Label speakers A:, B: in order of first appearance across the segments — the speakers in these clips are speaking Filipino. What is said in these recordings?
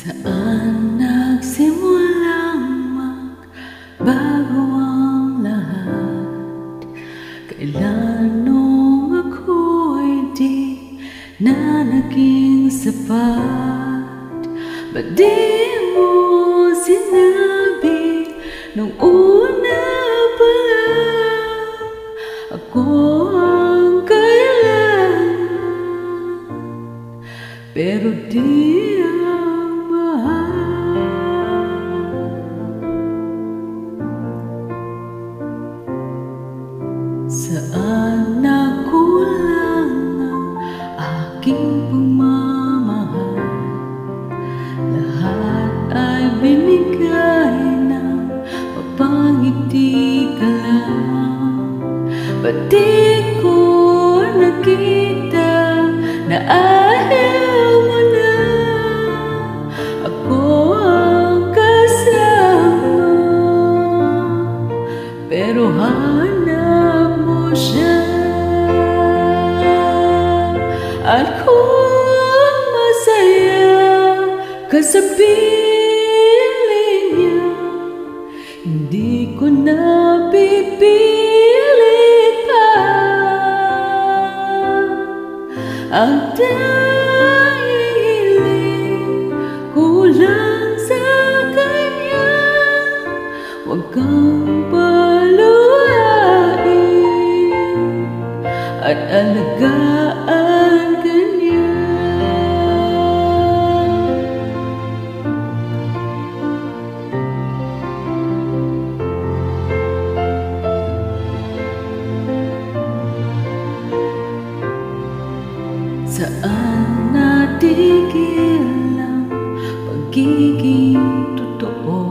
A: Saan nagsimulang magbago ang lahat? Kailan nung ako'y di na naging sapat? Ba't di mo sinabi nung una pa lang ako ang kailangan? Pero di saan nakulang ang aking pagmamahal? Lahat ay binigay ng mapangiti ka lang. Ba't di ko nakita na ayaw mo na ako ang kasama? Pero hanap mo siya, at kung masaya ka sa piling niya, hindi ko na pipilit pa. Ang tanging hiling ko lang sa kanya, huwag kang paluhain at alagaan ka niya. Saan natigil ang pagiging totoo?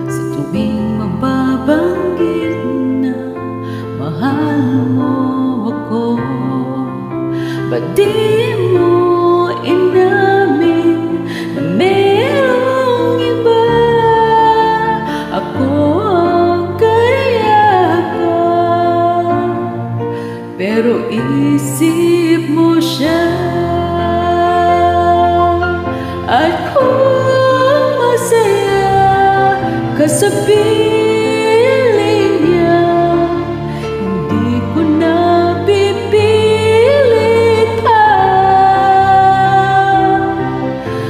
A: Sa tuwing mababanggit na mahal mo ako, ba't di mo inamin na merong iba? Ako ang kayakap, pero isip mo siya. At kung masaya ka sa piling niya, hindi ko na pipilit pa.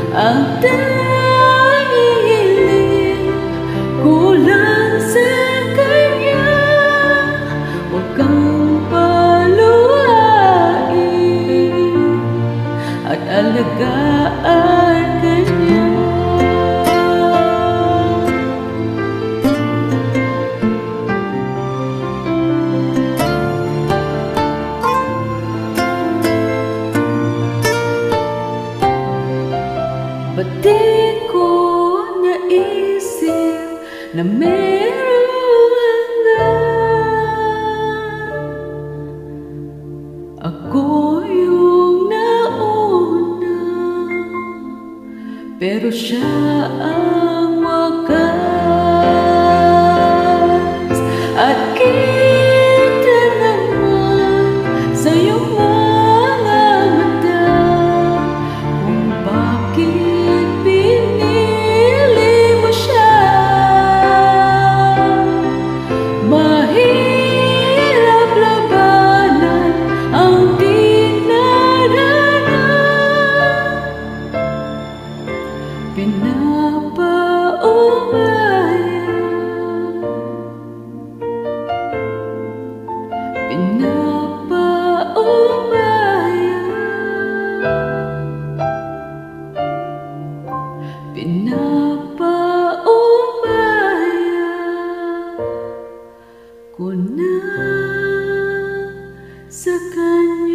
A: Ang tanging hiling ko lang sa kanya, huwag kang paluhain at alagaan ka niya. Ba't di ko naisip na merong hanggan? Ako yung nauna, pero siya ang wakas. At kita naman sa iyong mga mata kung bakit pinili mo siya. Mahirap labanan ang dinadana, pinapaubaya, pinapaubaya, pinapaubaya ko na sa kanya.